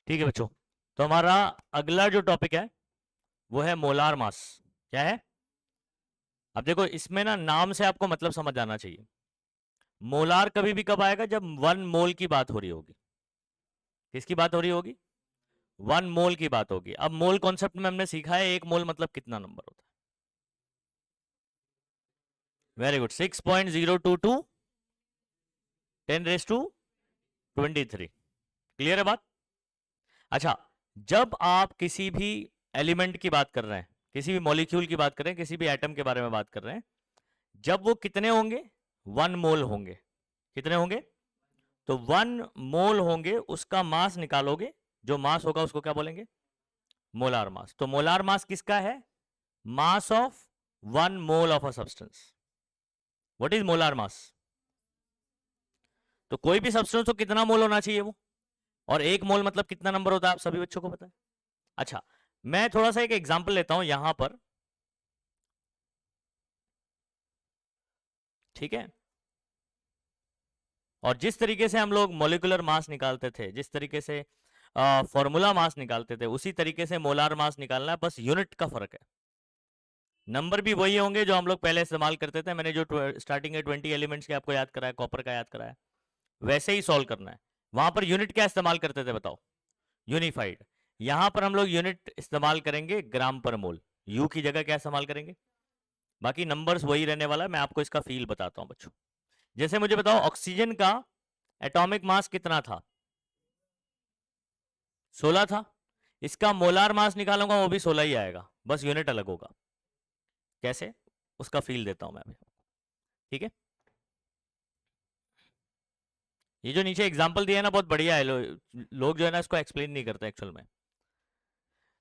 ठीक है बच्चों, तो हमारा अगला जो टॉपिक है वो है मोलार मास। क्या है? अब देखो इसमें ना नाम से आपको मतलब समझ आना चाहिए। मोलार कभी भी कब आएगा? जब 1 मोल की बात हो रही होगी। किसकी बात हो रही होगी? 1 मोल की बात होगी। अब मोल कॉन्सेप्ट में हमने सीखा है 1 मोल मतलब कितना नंबर होता है। Very good, 6.022 10⁻23। क्लियर है बात? अच्छा, जब आप किसी भी एलिमेंट की बात कर रहे हैं, किसी भी मॉलिक्यूल की बात कर रहे हैं, किसी भी एटम के बारे में बात कर रहे हैं, जब वो कितने होंगे? 1 मोल होंगे। कितने होंगे? तो 1 मोल होंगे, उसका मास निकालोगे। जो मास होगा उसको क्या बोलेंगे? Molar mass. तो मोलार मास किसका है? Mass of 1 mole of a substance. What is molar mass? तो कोई भी सब्सटेंस को कितना मोल होना चाहिए वो, और 1 मोल मतलब कितना नंबर होता है, आप सभी बच्चों को पता है। अच्छा, मैं थोड़ा सा एक एग्जांपल लेता हूं यहां पर। ठीक है, और जिस तरीके से हम लोग मोलिकुलर मास निकालते थे, जिस तरीके से फॉर्मूला मास निकालते थे, उसी तरीके से मोलार मास निकालना है, बस यूनिट का फर्क है। नंबर भी वही होंगे जो हम लोग पहले इस्तेमाल करते थे। मैंने जो स्टार्टिंग में 20 एलिमेंट्स के आपको याद कराया, कॉपर का याद कराया, वैसे ही सॉल्व करना है। वहां पर यूनिट क्या इस्तेमाल करते थे बताओ? यूनिफाइड। यहां पर हम लोग यूनिट इस्तेमाल करेंगे ग्राम पर मोल। यू की जगह क्या इस्तेमाल करेंगे? बाकी नंबर्स वही रहने वाला है, मैं आपको इसका फील बताता हूं बच्चों। जैसे मुझे बताओ, ऑक्सीजन का एटॉमिक मास कितना था? 16 था। इसका मोलार मास निकालूंगा वो भी 16 ही आएगा, बस यूनिट अलग होगा। कैसे? उसका फील देता हूं मैं अभी। ठीक है, ये जो नीचे एग्जांपल दिया है ना, बहुत बढ़िया है। लोग जो है ना इसको एक्सप्लेन नहीं करते एक्चुअल में।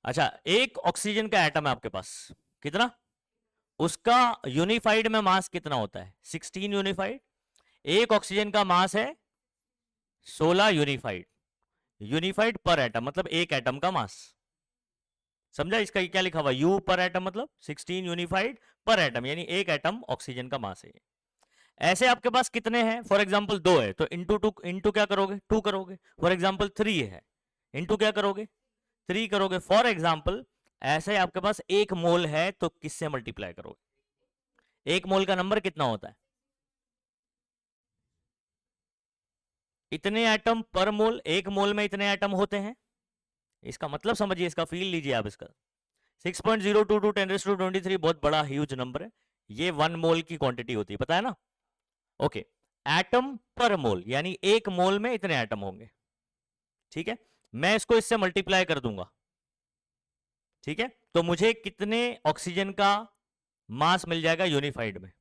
अच्छा, एक ऑक्सीजन का एटम है आपके पास, कितना? उसका यूनिफाइड में मास कितना होता है? 16 यूनिफाइड। एक ऑक्सीजन का मास है 16 यूनिफाइड। यूनिफाइड पर एटम मतलब एक एटम का मास। समझा? इसका क्या लिखा हुआ? यू पर एटम मतलब 16 यूनिफाइड पर एटम, यानी एक एटम ऑक्सीजन का मास है। ऐसे आपके पास कितने हैं? फॉर एग्जाम्पल 2 है तो इंटू टू, इंटू क्या करोगे? 2 करोगे। फॉर एग्जाम्पल 3 है, इंटू क्या करोगे? 3 करोगे। फॉर एग्जाम्पल ऐसे आपके पास 1 मोल है तो किससे मल्टीप्लाई करोगे? 1 मोल का नंबर कितना होता है? इतने एटम पर मोल। 1 मोल में इतने एटम होते हैं। इसका मतलब समझिए, इसका फील लीजिए आप इसका। 6.022 10⁻23 बहुत बड़ा ह्यूज नंबर है। ये 1 मोल की क्वांटिटी होती है, पता है ना? ओके, एटम पर मोल यानी 1 मोल में इतने एटम होंगे। ठीक है, मैं इसको इससे मल्टीप्लाई कर दूंगा। ठीक है, तो मुझे कितने ऑक्सीजन का मास मिल जाएगा यूनिफाइड में?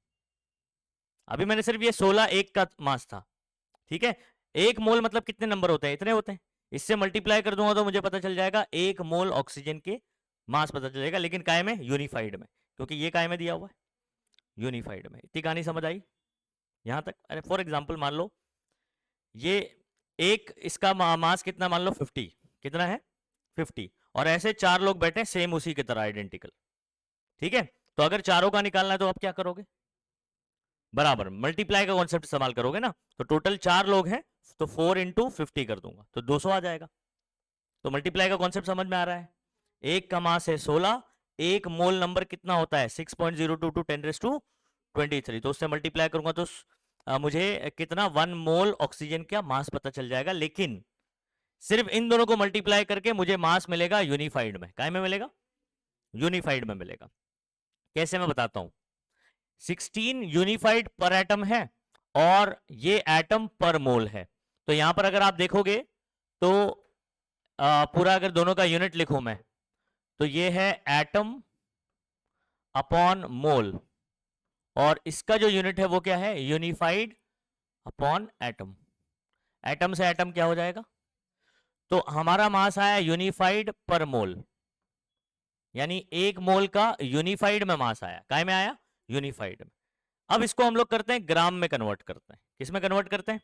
अभी मैंने सिर्फ ये 16 एक का मास था। ठीक है, 1 मोल मतलब कितने नंबर होते हैं? इतने होते हैं। इससे मल्टीप्लाई कर दूंगा तो मुझे पता चल जाएगा 1 मोल ऑक्सीजन के मास पता चलेगा, लेकिन काय में? यूनिफाइड में, क्योंकि ये काय में दिया हुआ है? यूनिफाइड में। इतनी कहानी समझ आई यहां तक? अरे फॉर एग्जाम्पल मान लो ये एक, इसका मास कितना मान लो 50। कितना है? 50। और ऐसे 4 लोग बैठे सेम उसी की तरह आइडेंटिकल। ठीक है, तो अगर चारों का निकालना है तो आप क्या करोगे? बराबर मल्टीप्लाई का कॉन्सेप्ट इस्तेमाल करोगे ना। तो टोटल 4 लोग हैं तो 4 इंटू 50 कर दूंगा तो 200 आ जाएगा। तो मल्टीप्लाई का कॉन्सेप्ट समझ में आ रहा है? एक का मास है 16, 1 मोल नंबर कितना होता है? 6.022 10⁻23। तो उससे मल्टीप्लाई करूंगा तो मुझे कितना 1 मोल ऑक्सीजन का मास पता चल जाएगा। लेकिन सिर्फ इन दोनों को मल्टीप्लाई करके मुझे मास मिलेगा यूनिफाइड में। काय में मिलेगा? यूनिफाइड में मिलेगा। कैसे? मैं बताता हूं। 16 यूनिफाइड पर एटम है और ये एटम पर मोल है। तो यहां पर अगर आप देखोगे तो पूरा अगर दोनों का यूनिट लिखूं मैं, तो ये है एटम अपॉन मोल, और इसका जो यूनिट है वो क्या है? Unified upon atom. एटम से एटम क्या हो जाएगा? तो हमारा मास आया यूनिफाइड पर मोल, यानी 1 मोल का यूनिफाइड में मास आया। काय में आया? यूनिफाइड में। अब इसको हम लोग करते हैं ग्राम में कन्वर्ट करते हैं। किस में कन्वर्ट करते हैं?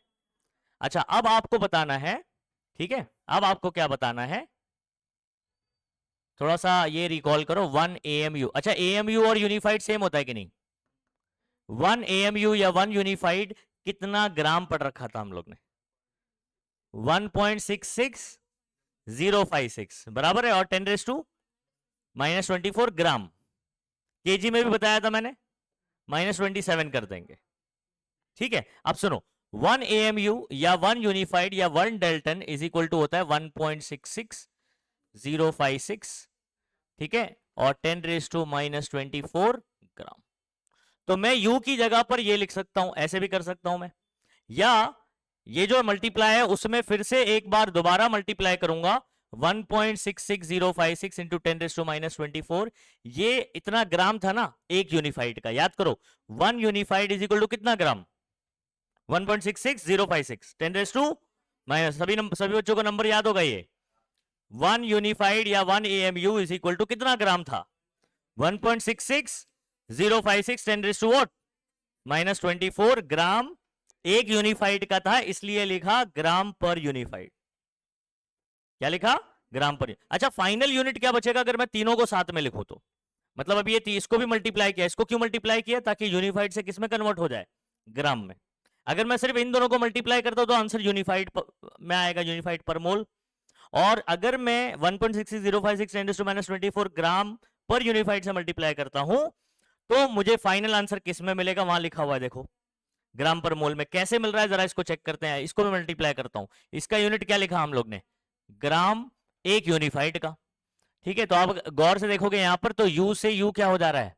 अच्छा, अब आपको बताना है, ठीक है, अब आपको क्या बताना है? थोड़ा सा ये रिकॉल करो। 1 AMU। अच्छा, AMU और यूनिफाइड सेम होता है कि नहीं? 1 AMU या 1 यूनिफाइड कितना ग्राम पढ़ रखा था हम लोग ने? 1.66 056 बराबर है, और 10⁻⁻24 ग्राम। केजी में भी बताया था मैंने, -27 कर देंगे। ठीक है, अब सुनो, 1 AMU या 1 यूनिफाइड या 1 डेल्टन इज इक्वल टू होता है 1.66056, ठीक है, और 10⁻⁻24 ग्राम। तो मैं U की जगह पर ये लिख सकता हूं, ऐसे भी कर सकता हूं मैं, या ये जो मल्टीप्लाई है उसमें फिर से एक बार दोबारा मल्टीप्लाई करूंगा, 1.66056 इंटू 10⁻⁻24। ये इतना ग्राम था ना एक यूनिफाइड का, याद करो, 1 यूनिफाइड इज इक्वल टू कितना ग्राम, 1.66056 सभी बच्चों को नंबर याद होगा ये। 1 यूनिफाइड या 1 AMU इज इक्वल टू कितना ग्राम था, 1.66056 10⁻⁻24 ग्राम एक यूनिफाइड का था, इसलिए लिखा ग्राम पर यूनिफाइड। क्या लिखा, ग्राम पर। अच्छा, फाइनल यूनिट क्या बचेगा अगर मैं तीनों को साथ में लिखूं तो, मतलब अभी ये इसको भी मल्टीप्लाई किया, इसको क्यों मल्टीप्लाई किया, ताकि यूनिफाइड से किसमें कन्वर्ट हो जाए, ग्राम में। अगर मैं सिर्फ इन दोनों को मल्टीप्लाई करता हूं तो आंसर यूनिफाइड में आएगा, यूनिफाइड पर मोल। और अगर मैं 1.66056 10⁻⁻24 ग्राम पर यूनिफाइड से मल्टीप्लाई करता हूं तो मुझे फाइनल आंसर किस में मिलेगा, वहां लिखा हुआ है देखो, ग्राम पर मोल में। कैसे मिल रहा है जरा इसको चेक करते हैं, इसको मैं मल्टीप्लाई करता हूं, इसका यूनिट क्या लिखा हम लोग ने, ग्राम एक यूनिफाइड का। ठीक है, तो आप गौर से देखोगे यहां पर, तो यू से यू क्या हो जा रहा है,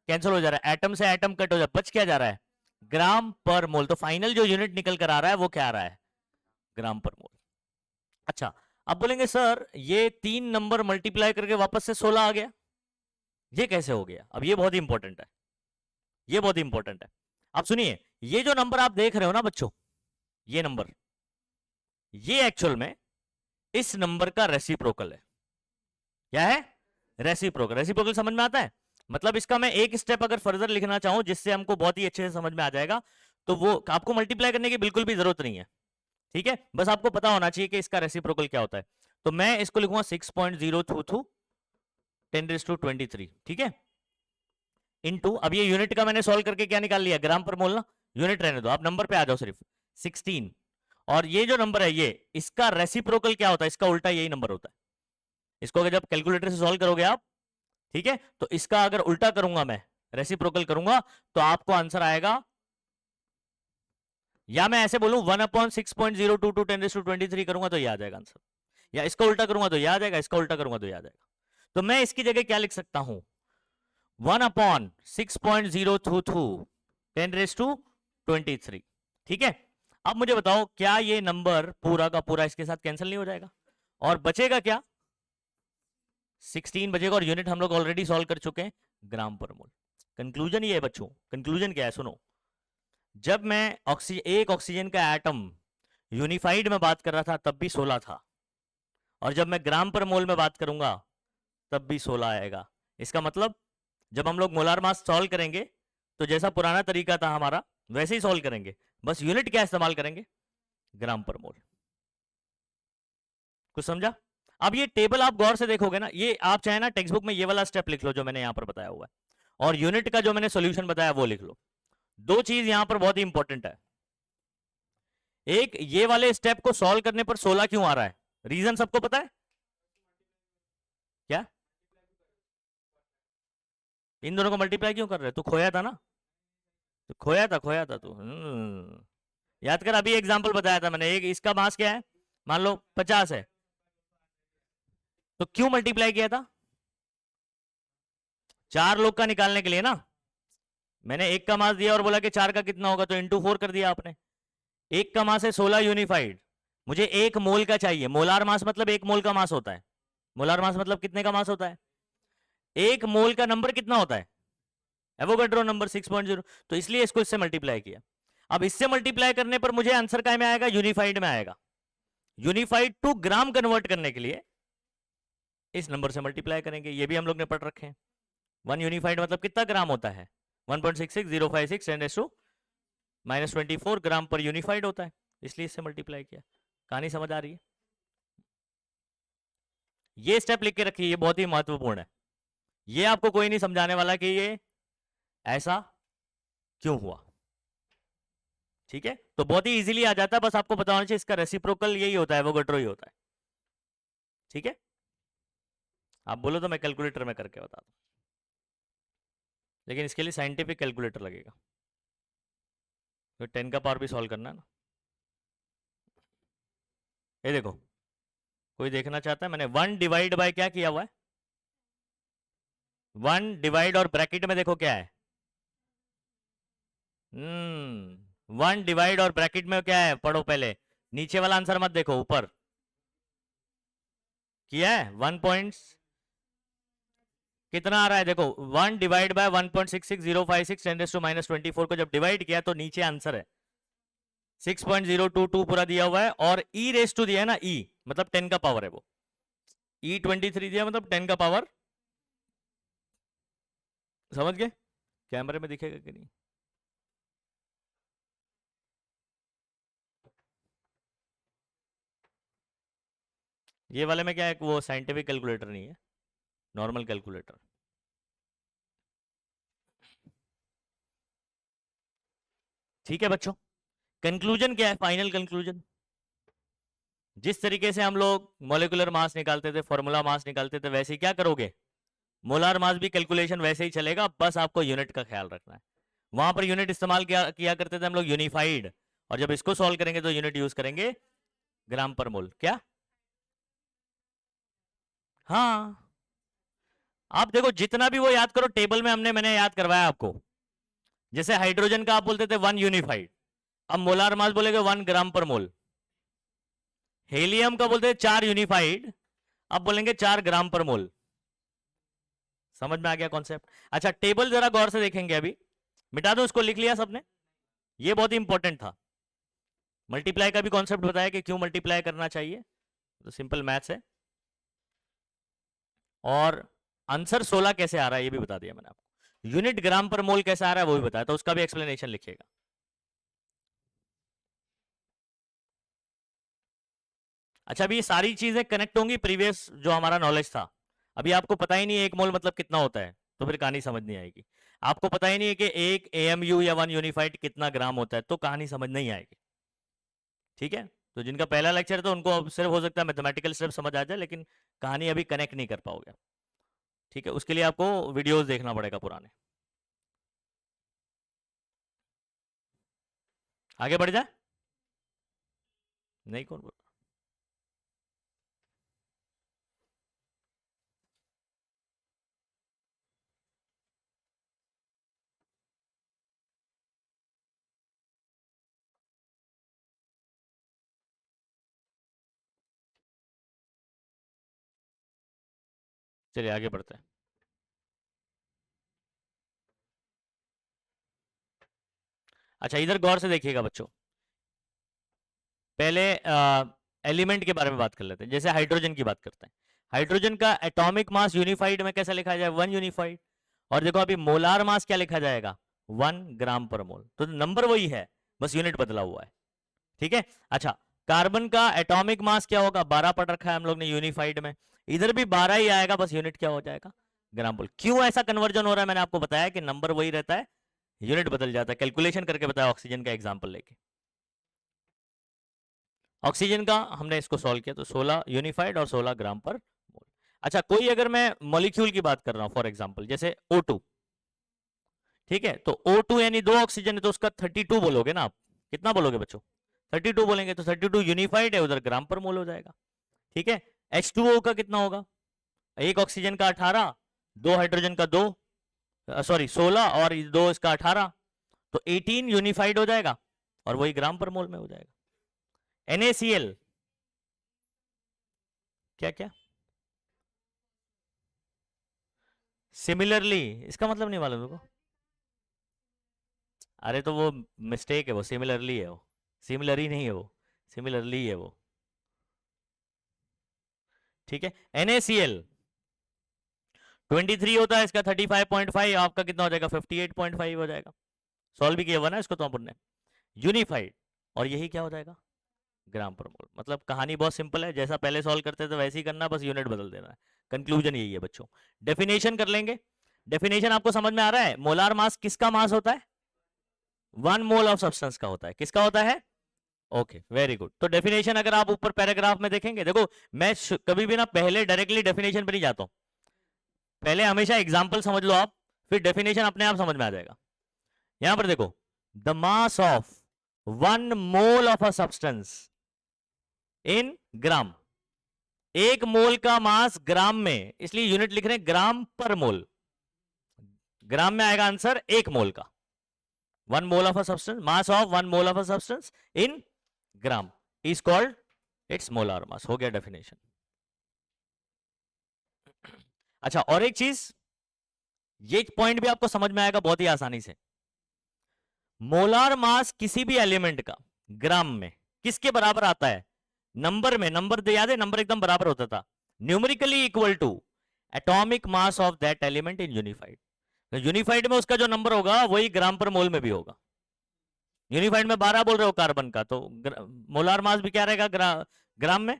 कैंसिल हो जा रहा है, एटम से एटम कट हो जा, बच क्या जा रहा है, ग्राम पर मोल। तो फाइनल जो यूनिट निकल कर आ रहा है वो क्या आ रहा है, ग्राम पर मोल। अच्छा, अब बोलेंगे सर ये 3 नंबर मल्टीप्लाई करके वापस से 16 आ गया, ये कैसे हो गया। अब ये बहुत इंपॉर्टेंट है, ये बहुत इंपॉर्टेंट है। आप सुनिए, ये जो नंबर आप देख रहे हो ना बच्चों, ये नंबर, ये एक्चुअल में इस नंबर का रेसिप्रोकल है। क्या है, रेसिप्रोकल। रेसिप्रोकल समझ में आता है, मतलब इसका मैं एक स्टेप अगर फर्दर लिखना चाहूं जिससे हमको बहुत ही अच्छे से समझ में आ जाएगा, तो वो आपको मल्टीप्लाई करने की बिल्कुल भी जरूरत नहीं है। ठीक है, बस आपको पता होना चाहिए कि इसका रेसिप्रोकल क्या होता है। तो मैं इसको लिखूंगा 6.022 10⁻23, ठीक है, इनटू, अब ये यूनिट का मैंने सॉल्व करके क्या निकाल लिया, ग्राम पर मोल ना, यूनिट रहने दो, आप नंबर पे आ जाओ सिर्फ, 16। और ये जो नंबर है, ये इसका रेसिप्रोकल क्या होता है, इसका उल्टा यही नंबर होता है। इसको अगर जब कैलकुलेटर से सॉल्व करोगे आप, ठीक है, तो इसका अगर उल्टा करूंगा मैं, रेसिप्रोकल करूंगा, तो आपको आंसर आएगा, या मैं ऐसे बोलूं 1/6.022 10⁻23 करूंगा तो ये आ जाएगा आंसर, या इसका उल्टा करूंगा तो ये आ जाएगा, इसका उल्टा करूंगा तो ये आ जाएगा। तो मैं इसकी जगह क्या लिख सकता हूं, 1/6.022 10⁻23, ठीक है। अब मुझे बताओ, क्या ये नंबर पूरा का पूरा इसके साथ कैंसिल नहीं हो जाएगा, और बचेगा क्या, 16 बचेगा, और यूनिट हम लोग ऑलरेडी सॉल्व कर चुके हैं, ग्राम पर मोल। कंक्लूजन ये है बच्चों, कंक्लूजन क्या है सुनो, जब मैं एक ऑक्सीजन का एटम यूनिफाइड में बात कर रहा था तब भी 16 था, और जब मैं ग्राम पर मोल में बात करूंगा तब भी 16 आएगा। इसका मतलब जब हम लोग मोलार मास सॉल्व करेंगे तो जैसा पुराना तरीका था हमारा वैसे ही सॉल्व करेंगे, बस यूनिट क्या इस्तेमाल करेंगे, ग्राम पर मोल। कुछ समझा। अब ये टेबल आप गौर से देखोगे ना, ये आप चाहे ना टेक्स्ट बुक में ये वाला स्टेप लिख लो जो मैंने यहां पर बताया हुआ है, और यूनिट का जो मैंने सॉल्यूशन बताया वो लिख लो। दो चीज यहां पर बहुत ही इंपॉर्टेंट है, एक ये वाले स्टेप को सॉल्व करने पर 16 क्यों आ रहा है, रीजन सबको पता है क्या, इन दोनों को मल्टीप्लाई क्यों कर रहे, तू खोया था ना, तो खोया था तू। याद कर, अभी एग्जांपल बताया था मैंने, एक इसका मास क्या है, मान लो 50 है, तो क्यों मल्टीप्लाई किया था, 4 लोग का निकालने के लिए ना। मैंने एक का मास दिया और बोला कि 4 का कितना होगा, तो इंटू 4 कर दिया आपने। एक का मास है 16 यूनिफाइड, मुझे 1 मोल का चाहिए, मोलार मास मतलब 1 मोल का मास होता है, मोलार मास मतलब कितने का मास होता है, 1 मोल का नंबर कितना होता है, एवोगाड्रो नंबर 6.0, तो इसलिए इसको इससे मल्टीप्लाई किया। अब इससे मल्टीप्लाई करने पर मुझे आंसर काय में आएगा, यूनिफाइड में आएगा। यूनिफाइड टू ग्राम कन्वर्ट करने के लिए इस नंबर से मल्टीप्लाई करेंगे, ये भी हम लोग ने पढ़ रखे हैं। 1 यूनिफाइड मतलब कितना ग्राम होता है, 1.66056 10⁻⁻24 ग्राम पर यूनिफाइड होता है, इसलिए इससे मल्टीप्लाई किया। कहानी समझ आ रही है। ये स्टेप लिख के रखिए, ये बहुत ही महत्वपूर्ण है, ये आपको कोई नहीं समझाने वाला कि ये ऐसा क्यों हुआ। ठीक है, तो बहुत ही इजीली आ जाता है, बस आपको पता होना चाहिए इसका रेसिप्रोकल यही होता है, एवोगाड्रो ही होता है। ठीक है, आप बोलो तो मैं कैलकुलेटर में करके बता दूं, लेकिन इसके लिए साइंटिफिक कैलकुलेटर लगेगा, तो 10 का पावर भी सॉल्व करना है ना। ये देखो, कोई देखना चाहता है, मैंने 1 डिवाइड बाय क्या किया हुआ है, 1 डिवाइड और ब्रैकेट में देखो क्या है, 1 डिवाइड और ब्रैकेट में क्या है, पढ़ो पहले, नीचे वाला आंसर मत देखो, ऊपर किया है 1 पॉइंट कितना आ रहा है, देखो 1 डिवाइड बाय 1.66056 10⁻24 को जब डिवाइड किया तो नीचे आंसर है 6.022 पूरा दिया हुआ है, और ई रेस टू दिया है ना, ई मतलब 10 का पावर है वो, ई 23 दिया मतलब 10 का पावर, समझ गए, कैमरे में दिखेगा कि नहीं, ये वाले में क्या है, वो साइंटिफिक कैलकुलेटर नहीं है, नॉर्मल कैलकुलेटर। ठीक है बच्चों, कंक्लूजन क्या है, फाइनल कंक्लूजन, जिस तरीके से हम लोग मॉलिक्यूलर मास निकालते थे, फॉर्मूला मास निकालते थे, वैसे ही क्या करोगे, मोलार मास भी कैलकुलेशन वैसे ही चलेगा, बस आपको यूनिट का ख्याल रखना है। वहां पर यूनिट इस्तेमाल किया करते थे हम लोग यूनिफाइड, और जब इसको सॉल्व करेंगे तो यूनिट यूज करेंगे ग्राम पर मोल। क्या, हाँ, आप देखो जितना भी वो याद करो, टेबल में मैंने याद करवाया आपको, जैसे हाइड्रोजन का आप बोलते थे 1 यूनिफाइड, अब मोलार मास बोलेगे 1 ग्राम पर मोल, हेलियम का बोलते थे 4 यूनिफाइड, अब बोलेंगे 4 ग्राम पर मोल। समझ में आ गया कॉन्सेप्ट। अच्छा टेबल जरा गौर से देखेंगे, अभी मिटा दो उसको, लिख लिया सबने, ये बहुत ही इंपॉर्टेंट था, मल्टीप्लाई का भी कॉन्सेप्ट बताया कि क्यों मल्टीप्लाई करना चाहिए, तो सिंपल मैथ्स है, और आंसर 16 कैसे आ रहा है ये भी बता दिया मैंने आपको, यूनिट ग्राम पर मोल कैसे आ रहा है वो भी बताया, तो उसका भी एक्सप्लेनेशन लिखिएगा। अच्छा अभी ये सारी चीजें कनेक्ट होंगी प्रीवियस जो हमारा नॉलेज था, अभी आपको पता ही नहीं है 1 मोल मतलब कितना होता है, तो फिर कहानी समझ नहीं आएगी, आपको पता ही नहीं है कि 1 AMU या 1 यूनिफाइड कितना ग्राम होता है, तो कहानी समझ नहीं आएगी। ठीक है, तो जिनका पहला लेक्चर है तो उनको अब सिर्फ हो सकता है मैथमेटिकल स्टेप समझ आ जाए, लेकिन कहानी अभी कनेक्ट नहीं कर पाओगे। ठीक है, उसके लिए आपको वीडियोस देखना पड़ेगा पुराने। आगे बढ़ जाए, नहीं कौन बोल, चलिए आगे बढ़ते हैं। अच्छा इधर गौर से देखिएगा बच्चों, पहले एलिमेंट के बारे में बात कर लेते हैं, जैसे हाइड्रोजन की बात करते हैं, हाइड्रोजन का एटॉमिक मास यूनिफाइड में कैसा लिखा जाए, 1 यूनिफाइड, और देखो अभी मोलार मास क्या लिखा जाएगा, 1 ग्राम पर मोल, तो नंबर वही है, बस यूनिट बदला हुआ है। ठीक है, अच्छा कार्बन का एटॉमिक मास क्या होगा, 12 पढ़ रखा है हम लोग ने यूनिफाइड में, इधर भी 12 ही आएगा, बस यूनिट क्या हो जाएगा, ग्राम पर। क्यों ऐसा कन्वर्जन हो रहा है, मैंने आपको बताया कि नंबर वही रहता है, यूनिट बदल जाता है, कैलकुलेशन करके बताया ऑक्सीजन का एग्जाम्पल लेके। ऑक्सीजन का हमने इसको सॉल्व किया, तो 16 यूनिफाइड और 16 ग्राम पर मोल। अच्छा कोई अगर मैं मॉलिक्यूल की बात कर रहा हूं, फॉर एग्जांपल जैसे O2, ठीक है, तो O2 यानी 2 ऑक्सीजन है, तो उसका 32 बोलोगे ना आप, कितना बोलोगे बच्चों, 32 बोलेंगे, तो 32 यूनिफाइड है, उधर ग्राम पर मोल हो जाएगा। ठीक है, H2O का कितना होगा, 1 ऑक्सीजन का 18, 2 हाइड्रोजन का 2, सॉरी 16, और 2 इसका 18, तो 18 यूनिफाइड हो जाएगा, और वही ग्राम पर मोल में हो जाएगा। NaCl क्या क्या, सिमिलरली, इसका मतलब नहीं मालूम तुमको, अरे तो वो मिस्टेक है, वो सिमिलरली है, वो सिमिलर ही नहीं है, वो सिमिलरली है वो। ठीक है, NaCl 23 होता है, इसका 35.5, आपका कितना हो जाएगा, 58.5 हो जाएगा। सॉल्व भी किया हुआ ना इसको तो अपन ने, यूनिफाइड, और यही क्या हो जाएगा, ग्राम पर मोल। मतलब कहानी बहुत सिंपल है, जैसा पहले सॉल्व करते थे वैसे ही करना, बस यूनिट बदल देना है। कंक्लूजन यही है बच्चों। डेफिनेशन कर लेंगे, डेफिनेशन आपको समझ में आ रहा है, मोलार मास किसका मास होता है, 1 मोल ऑफ सब्सटेंस का होता है, किसका होता है, ओके, वेरी गुड। तो डेफिनेशन अगर आप ऊपर पैराग्राफ में देखेंगे, देखो मैं कभी भी ना पहले डायरेक्टली डेफिनेशन पे नहीं जाता हूं, पहले हमेशा एग्जांपल समझ लो आप, फिर डेफिनेशन अपने आप समझ में आ जाएगा। यहां पर देखो, the mass of 1 mole of a substance in gram, 1 mole का मास ग्राम में, इसलिए यूनिट लिख रहे हैं ग्राम पर मोल, ग्राम में आएगा आंसर 1 मोल का। 1 mole of a substance, mass of 1 mole of a substance in gram is called its molar mass. हो गया डेफिनेशन। अच्छा, और एक चीज, ये पॉइंट भी आपको समझ में आएगा बहुत ही आसानी से। मोलार मास किसी भी एलिमेंट का ग्राम में किसके बराबर आता है? नंबर में, नंबर याद है, नंबर एकदम बराबर होता था, numerically equal to atomic mass of that element in unified. Unified में उसका जो नंबर होगा वही ग्राम पर मोल में भी होगा। यूनिफाइड में 12 बोल रहे हो कार्बन का, तो मोलार मास भी क्या रहेगा ग्राम में?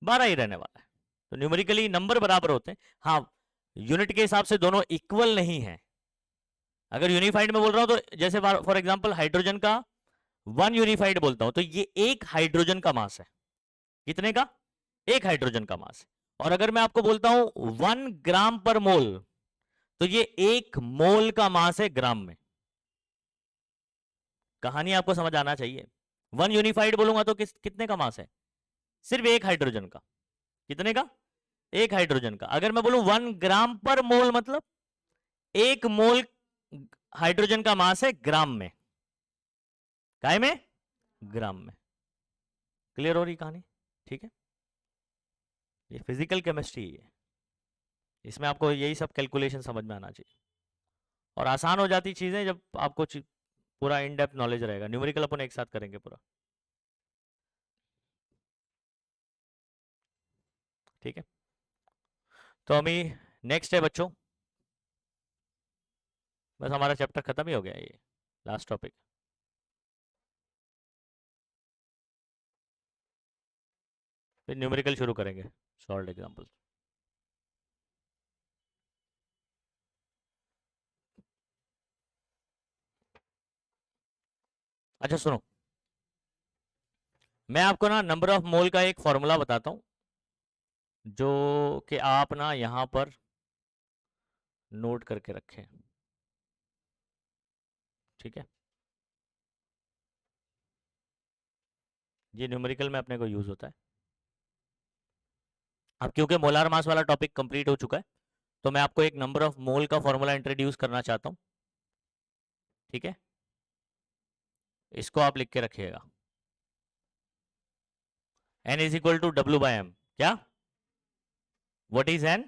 12 ही रहने वाला है। तो न्यूमेरिकली नंबर बराबर होते हैं। हाँ, यूनिट के हिसाब से दोनों इक्वल नहीं है। अगर यूनिफाइड में बोल रहा हूं तो जैसे फॉर एग्जांपल हाइड्रोजन का 1 यूनिफाइड बोलता हूं तो ये 1 हाइड्रोजन का मास है। कितने का? 1 हाइड्रोजन का मास है। और अगर मैं आपको बोलता हूं 1 ग्राम पर मोल, तो ये 1 मोल का मास है ग्राम में। कहानी आपको समझ आना चाहिए। 1 यूनिफाइड बोलूंगा तो कितने का मास है? सिर्फ 1 हाइड्रोजन का। कितने का? 1 हाइड्रोजन का। अगर मैं बोलूं 1 ग्राम पर मोल, मतलब 1 मोल हाइड्रोजन का मास है ग्राम में। काय में? ग्राम में। क्लियर हो रही कहानी? ठीक है, ये फिजिकल केमिस्ट्री है, इसमें आपको यही सब कैलकुलेशन समझ में आना चाहिए। और आसान हो जाती चीजें जब आपको पूरा इन डेप्थ नॉलेज रहेगा। न्यूमेरिकल अपन एक साथ करेंगे पूरा, ठीक है। तो अभी नेक्स्ट है बच्चों, बस हमारा चैप्टर खत्म ही हो गया, ये लास्ट टॉपिक। फिर न्यूमेरिकल शुरू करेंगे, शॉर्ट एग्जांपल। अच्छा सुनो, मैं आपको ना नंबर ऑफ मोल का एक फॉर्मूला बताता हूं, जो कि आप ना यहां पर नोट करके रखें, ठीक है। ये न्यूमेरिकल में अपने को यूज होता है। अब क्योंकि मोलार मास वाला टॉपिक कंप्लीट हो चुका है, तो मैं आपको एक नंबर ऑफ मोल का फॉर्मूला इंट्रोड्यूस करना चाहता हूं, ठीक है। इसको आप लिख के रखिएगा, n is equal to W by M. क्या? What is n?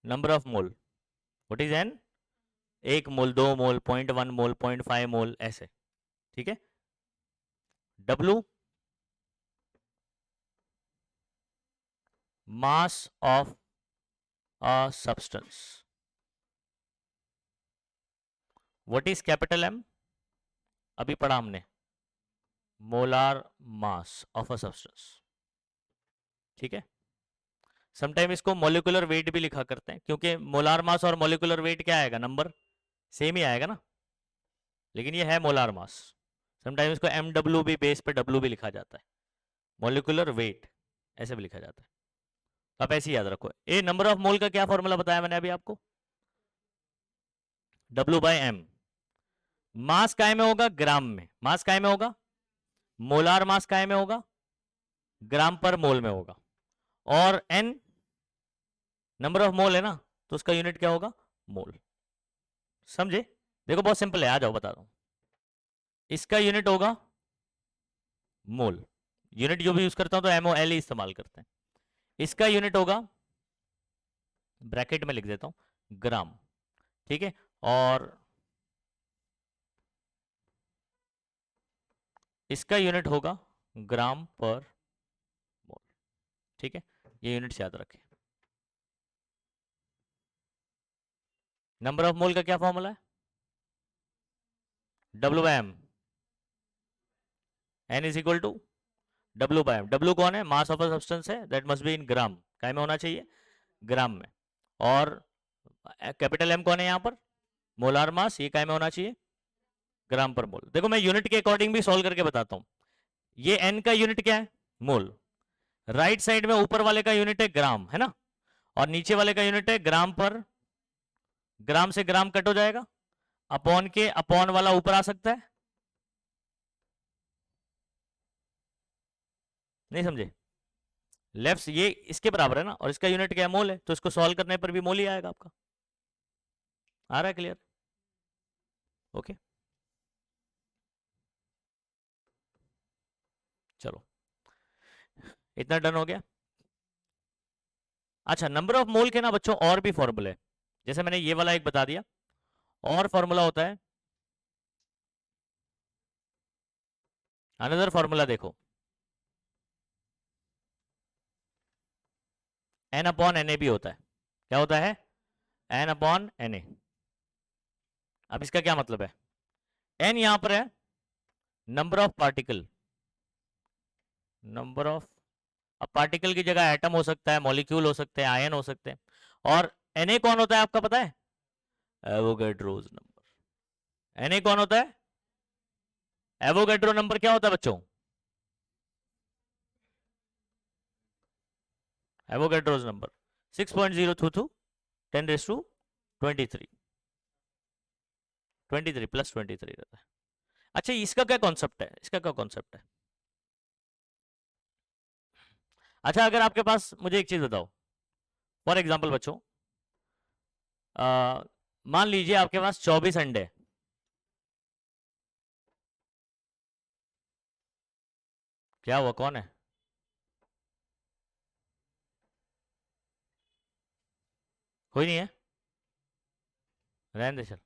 Number of mole. What is n? 1 mole, 2 mole, 0.1 mole, 0.5 mole, ऐसे, ठीक है। W mass of a substance. What is capital M? अभी पढ़ा हमने, molar mass of a substance, ठीक है। Sometime इसको मोलिकुलर वेट भी लिखा करते हैं, क्योंकि मोलार मास और मोलिकुलर वेट क्या आएगा? नंबर सेम ही आएगा ना, लेकिन ये है मोलार मास। समटाइम इसको MW भी, बेस पे W भी लिखा जाता है, मोलिकुलर वेट ऐसे भी लिखा जाता है। तो आप ऐसे ही याद रखो। ए नंबर ऑफ मोल का क्या फॉर्मूला बताया मैंने अभी आपको? W/m। मास काय में होगा? ग्राम में। मास काय में होगा? मोलार मास काय में होगा? ग्राम पर मोल में होगा। और n नंबर ऑफ मोल है ना, तो उसका यूनिट क्या होगा? मोल। समझे? देखो बहुत सिंपल है, आ जाओ बता रहा हूं। इसका यूनिट होगा मोल, यूनिट जो भी यूज करता हूं तो MOL ही इस्तेमाल करते हैं। इसका यूनिट होगा, ब्रैकेट में लिख देता हूं, ग्राम, ठीक है। और इसका यूनिट होगा ग्राम पर मोल, ठीक है। ये यूनिट्स याद रखें। नंबर ऑफ मोल का क्या फॉर्मूला है? W/m। n is equal to W/m। W कौन है? मास ऑफ अ सब्सटेंस है, that must be in gram. काय में होना चाहिए? ग्राम में। और कैपिटल M कौन है यहां पर? मोलार मास ये काय में होना चाहिए, ग्राम पर मोल। देखो मैं यूनिट के अकॉर्डिंग भी सॉल्व करके बताता हूं। ये एन का यूनिट क्या है, मोल। राइट साइड में ऊपर वाले का यूनिट है ग्राम, है ना, और नीचे वाले का यूनिट है ग्राम पर, ग्राम से ग्राम कट हो जाएगा, अपॉन के अपॉन वाला ऊपर आ सकता है, नहीं समझे, लेफ्ट ये इसके बराबर है ना, और इसका यूनिट क्या है, मोल है, तो इसको सॉल्व करने पर भी मोल ही आएगा आपका। आ रहा है क्लियर? ओके चलो, इतना डन हो गया। अच्छा, नंबर ऑफ मोल के ना बच्चों और भी फॉर्मूले, जैसे मैंने ये वाला एक बता दिया, और फॉर्मूला होता है, अनदर फॉर्मूला देखो, एन अपॉन एन ए भी होता है। क्या होता है, एन अपॉन एन ए। अब इसका क्या मतलब है, एन यहां पर है number of particle, number of, अब पार्टिकल की जगह एटम हो सकता है, मॉलिक्यूल हो सकते हैं, आयन हो सकते हैं, और एन ए कौन होता है आपका पता है, एवोगैड्रोस नंबर। एन ए कौन होता है, एवोगैड्रो नंबर क्या होता है बच्चों, Avogadro's number 6.022 10 raise to 23, 23 plus 23 रहता है। अच्छा इसका क्या कॉन्सेप्ट है, इसका क्या कॉन्सेप्ट है, अच्छा अगर आपके पास, मुझे एक चीज बताओ, फॉर एग्जाम्पल बच्चों, मान लीजिए आपके पास 24 अंडे, क्या हुआ, कौन है, कोई नहीं है, रहने दे चल,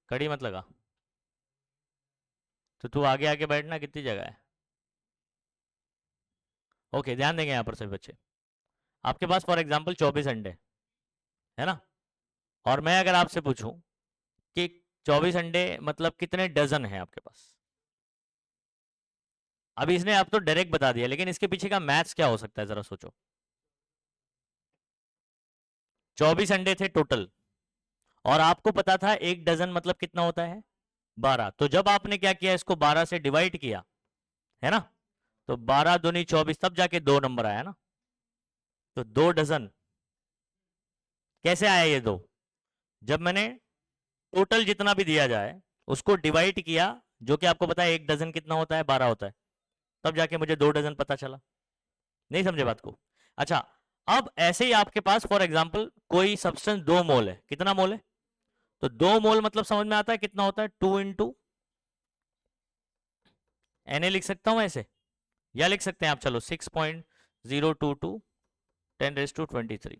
कड़ी मत लगा, तो तू आगे आके बैठना, कितनी जगह है। ओके ध्यान देंगे यहाँ पर सभी बच्चे, आपके पास फॉर एग्जाम्पल 24 अंडे है ना, और मैं अगर आपसे पूछूं कि 24 अंडे मतलब कितने डजन है आपके पास, अभी इसने आप तो डायरेक्ट बता दिया, लेकिन इसके पीछे का मैथ्स क्या हो सकता है जरा सोचो। 24 अंडे थे टोटल, और आपको पता था एक डजन मतलब कितना होता है, 12, तो जब आपने क्या किया, इसको 12 से डिवाइड किया, है ना, तो 12 दूनी 24, तब जाके दो नंबर आया ना, तो 2 डजन कैसे आया ये दो, जब मैंने टोटल जितना भी दिया जाए उसको डिवाइड किया, जो कि आपको पता है एक डजन कितना होता है, 12 होता है, तब जाके मुझे 2 डजन पता चला, नहीं समझे बात को। अच्छा, अब ऐसे ही आपके पास फॉर एग्जाम्पल कोई सब्सटेंस 2 मोल है, कितना मोल है, तो 2 मोल मतलब समझ में आता है कितना होता है, 2 एन ए लिख सकता हूं ऐसे, या लिख सकते हैं आप, चलो 6.022 10⁻²3,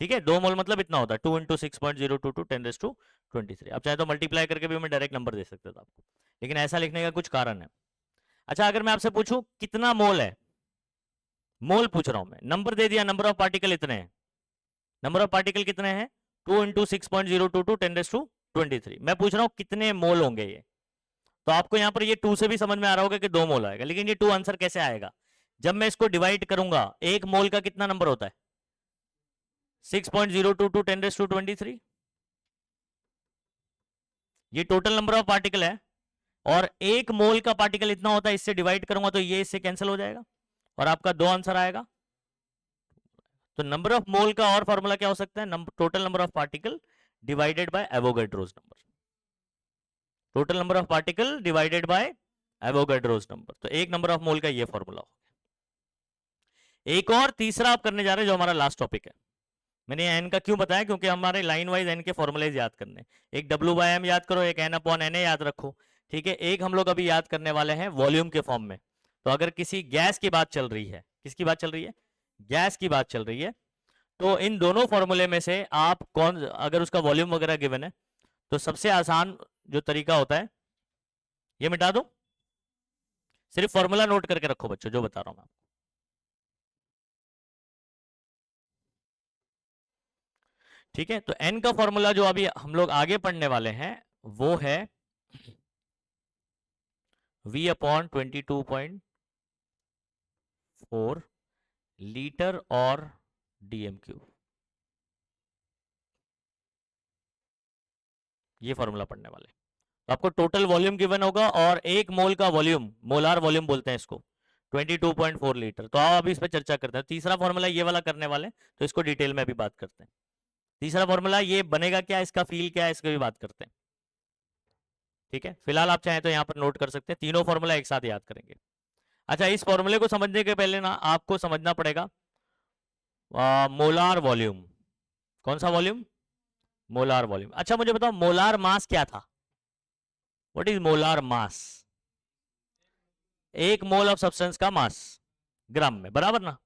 ठीक है, 2 मोल मतलब इतना होता है, 2 × 6.022 10⁻²3। अब चाहे तो मल्टीप्लाई करके भी मैं डायरेक्ट नंबर दे सकता था आपको, लेकिन ऐसा लिखने का कुछ कारण है। अच्छा अगर मैं आपसे पूछूं कितना मोल है, मोल पूछ रहा हूं मैं, नंबर दे दिया, नंबर ऑफ पार्टिकल इतने हैं, नंबर ऑफ पार्टिकल कितने हैं, 2 × 6.022 10⁻23, मैं पूछ रहा हूं कितने मोल होंगे ये, तो आपको यहां पर ये 2 से भी समझ में आ रहा होगा कि 2 मोल आएगा, लेकिन ये 2 आंसर कैसे आएगा, जब मैं इसको डिवाइड करूंगा, एक मोल का कितना नंबर होता है, 6.022 10⁻23, ये टोटल नंबर ऑफ पार्टिकल है, और एक मोल का पार्टिकल इतना होता है, इससे डिवाइड करूंगा तो ये इससे कैंसिल हो जाएगा, और आपका 2 आंसर आएगा। तो नंबर ऑफ मोल का और फॉर्मूला क्या हो सकता है, total number of particle divided by Avogadro's number, total number of particle divided by Avogadro's number, तो एक नंबर ऑफ मोल का ये फॉर्मूला हो गया। एक और तीसरा आप करने जा रहे हैं जो हमारा लास्ट टॉपिक है, मैंने एन का क्यों बताया, क्योंकि हमारे लाइन वाइज एन के फॉर्मुलेज याद करने, एक W/M याद करो, एक N अपॉन Na याद रखो, ठीक है, एक हम लोग अभी याद करने वाले हैं वॉल्यूम के फॉर्म में। तो अगर किसी गैस की बात चल रही है, किसकी बात चल रही है, गैस की बात चल रही है, तो इन दोनों फॉर्मूले में से आप कौन, अगर उसका वॉल्यूम वगैरह गिवन है, तो सबसे आसान जो तरीका होता है, ये मिटा दो, सिर्फ फॉर्मूला नोट करके रखो बच्चों, जो बता रहा हूं मैं, ठीक है। तो एन का फॉर्मूला जो अभी हम लोग आगे पढ़ने वाले हैं वो है V/22.4 लीटर और DM³ ये फॉर्मूला पढ़ने वाले। तो आपको टोटल वॉल्यूम गिवन होगा और एक मोल का वॉल्यूम, मोलार वॉल्यूम बोलते हैं इसको, 22.4 लीटर। तो आओ अभी इस पर चर्चा करते हैं। तीसरा फॉर्मूला ये वाला करने वाले, तो इसको डिटेल में अभी बात करते हैं। तीसरा फॉर्मूला ये बनेगा क्या, इसका फील क्या है, इसकी भी बात करते हैं। ठीक है, फिलहाल आप चाहें तो यहाँ पर नोट कर सकते हैं, तीनों फॉर्मूला एक साथ याद करेंगे। अच्छा, इस फॉर्मूले को समझने के पहले ना आपको समझना पड़ेगा मोलार वॉल्यूम। कौन सा वॉल्यूम? Molar volume. अच्छा मुझे बताओ मोलार मास क्या था? What is molar mass? एक मोल ऑफ सब्सटेंस का मास ग्राम में, बराबर ना?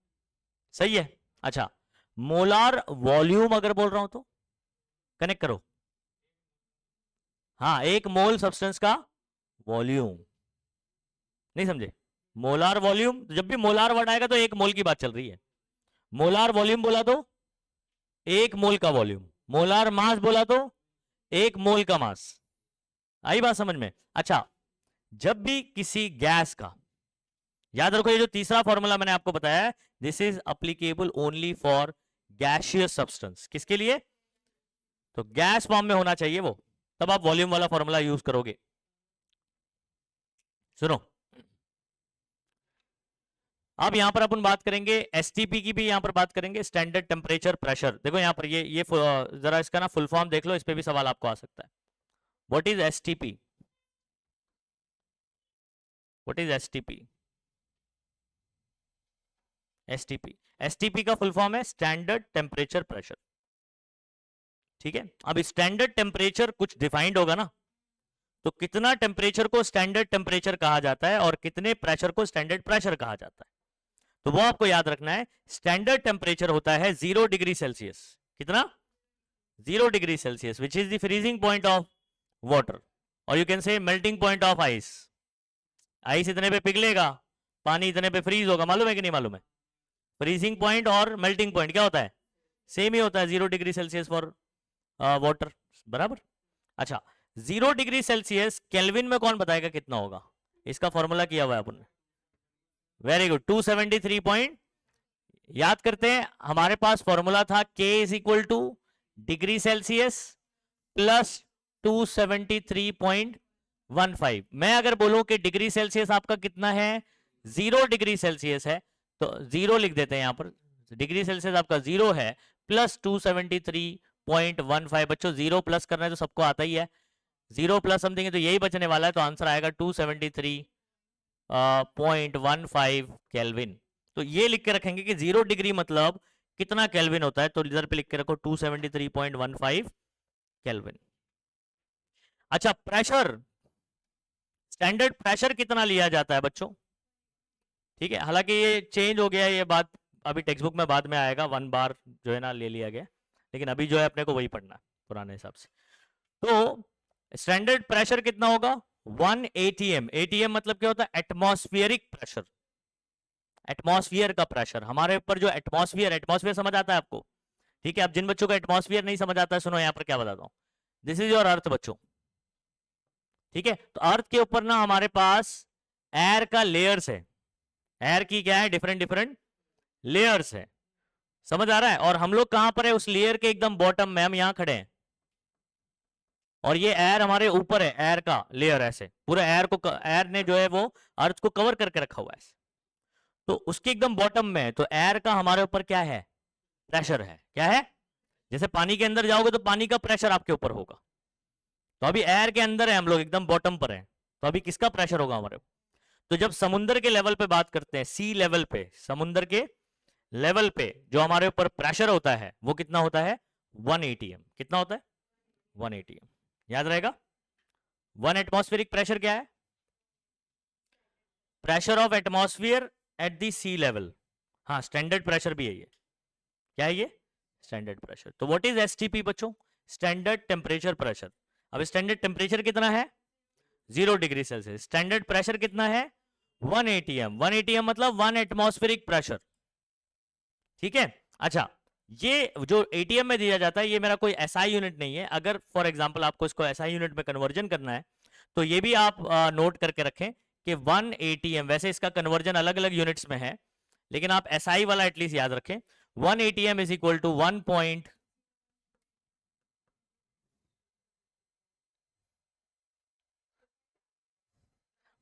सही है। अच्छा, मोलार वॉल्यूम अगर बोल रहा हूं तो कनेक्ट करो। हाँ, एक मोल सब्सटेंस का वॉल्यूम। नहीं समझे? मोलार वॉल्यूम, जब भी मोलार वर्ड आएगा तो एक मोल की बात चल रही है। मोलार वॉल्यूम बोला तो एक मोल का वॉल्यूम, मोलार मास बोला तो एक मोल का मास। आई बात समझ में? अच्छा, जब भी किसी गैस का, याद रखो ये जो तीसरा फॉर्मूला मैंने आपको बताया, this is applicable only for gaseous substance. किसके लिए? तो गैस फॉर्म में होना चाहिए वो, तब आप वॉल्यूम वाला फॉर्मूला यूज करोगे। सुनो, अब यहां पर अपन बात करेंगे एसटीपी की भी, यहां पर बात करेंगे स्टैंडर्ड टेम्परेचर प्रेशर। देखो यहां पर ये जरा इसका ना फुल फॉर्म देख लो, इस पे भी सवाल आपको आ सकता है। What is STP? What is STP? STP, STP का फुल फॉर्म है स्टैंडर्ड टेम्परेचर प्रेशर। ठीक है, अब स्टैंडर्ड टेम्परेचर कुछ डिफाइंड होगा ना, तो कितना टेम्परेचर को स्टैंडर्ड टेम्परेचर कहा जाता है और कितने प्रेशर को स्टैंडर्ड प्रेशर कहा जाता है, तो वो आपको याद रखना है। स्टैंडर्ड टेम्परेचर होता है 0 डिग्री सेल्सियस। कितना? 0 degree Celsius, which is the freezing point of water, और you can say melting point of ice. Ice इतने पे पिघलेगा, पानी इतने पे फ्रीज होगा, मालूम है कि नहीं मालूम है? फ्रीजिंग पॉइंट और मेल्टिंग पॉइंट क्या होता है? सेम ही होता है, 0 डिग्री सेल्सियस फॉर वाटर, बराबर। अच्छा, 0 डिग्री सेल्सियस केल्विन में कौन बताएगा कितना होगा? इसका फॉर्मूला किया हुआ है अपन ने। Very good, 273 point. याद करते हैं, हमारे पास फॉर्मूला था K is equal two degree Celsius plus 273.15। मैं अगर बोलूं कि डिग्री सेल्सियस आपका कितना है, 0 डिग्री सेल्सियस है, तो 0 लिख देते हैं यहां पर। डिग्री सेल्सियस आपका 0 है प्लस 273.15। बच्चों 0 प्लस करना है तो सबको आता ही है, 0 प्लस समथिंग है तो यही बचने वाला है, तो आंसर आएगा 273.15 केल्विन। तो ये लिख के रखेंगे कि 0 डिग्री मतलब कितना केल्विन होता है, तो इधर पे लिख के रखो 273.15 केल्विन। अच्छा, प्रेशर, स्टैंडर्ड प्रेशर कितना लिया जाता है बच्चों? ठीक है, हालांकि ये चेंज हो गया है, ये बात अभी टेक्स्ट बुक में बाद में आएगा, 1 बार जो है ना ले लिया गया, लेकिन अभी जो है अपने को वही पढ़ना है पुराने हिसाब से। तो स्टैंडर्ड प्रेशर कितना होगा? 1 ATM। ATM मतलब क्या होता है? Atmospheric pressure. एटमॉस्फेयर का प्रेशर, हमारे ऊपर जो एटमॉस्फेयर, एटमॉस्फेयर समझ आता है आपको? ठीक है, अब जिन बच्चों को एटमॉस्फेयर नहीं समझ आता है, सुनो यहाँ पर क्या बताता हूँ। दिस इज योर अर्थ बच्चों। ठीक है, तो अर्थ के ऊपर ना हमारे पास एयर का लेयर्स है। एयर की क्या है? डिफरेंट डिफरेंट लेयर्स है। समझ आ रहा है? और हम लोग कहां पर है? उस लेयर के एकदम बॉटम में, हम यहां खड़े हैं, और ये एयर हमारे ऊपर है, एयर का लेयर ऐसे पूरा एयर को, एयर ने जो है वो अर्थ को कवर करके रखा हुआ है, तो उसके एकदम बॉटम में, तो एयर का हमारे ऊपर क्या है? प्रेशर है। क्या है? जैसे पानी के अंदर जाओगे तो पानी का प्रेशर आपके ऊपर होगा, तो अभी एयर के अंदर है हम लोग, एकदम बॉटम पर है, तो अभी किसका प्रेशर होगा हमारे ऊपर? तो जब समुद्र के लेवल पे बात करते हैं, सी लेवल पे, समुद्र के लेवल पे जो हमारे ऊपर प्रेशर होता है वो कितना होता है? 1 ATM। कितना होता है? 1 ATM। याद रहेगा। 1 एटमॉस्फेरिक प्रेशर क्या है? Pressure of atmosphere at the sea level. हाँ, स्टैंडर्ड प्रेशर भी है ये। क्या है ये? Standard pressure. तो व्हाट इज एसटीपी बच्चों? Standard temperature pressure. अब स्टैंडर्ड टेम्परेचर कितना है? 0 डिग्री सेल्सियस। स्टैंडर्ड प्रेशर कितना है? 1 ATM। 1 ATM मतलब 1 एटमॉस्फेरिक प्रेशर। ठीक है। अच्छा, ये जो एटीएम में दिया जाता है ये मेरा कोई एसआई यूनिट नहीं है। अगर फॉर एग्जांपल आपको इसको एसआई यूनिट में कन्वर्जन करना है तो ये भी आप नोट करके रखें कि 1 ATM, वैसे इसका कन्वर्जन अलग अलग यूनिट्स में है, लेकिन आप एसआई वाला एटलीस्ट याद रखें। 1 ATM is equal to 1.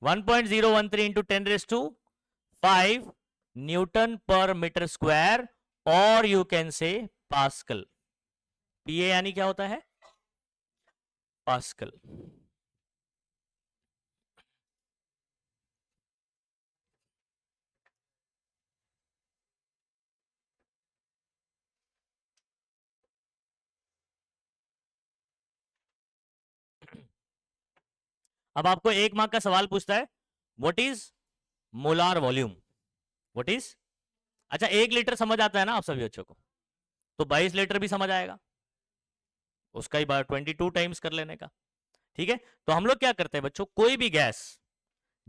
1.013 into 10⁵ newton per metre square, और you can say pascal. PA यानी क्या होता है? पास्कल। अब आपको 1 मार्क का सवाल पूछता है, what is molar volume? What is, अच्छा 1 लीटर समझ आता है ना आप सभी बच्चों को, तो 22 लीटर भी समझ आएगा, उसका ही बार 22 टाइम्स कर लेने का। ठीक है, तो हम लोग क्या करते हैं बच्चों, कोई भी गैस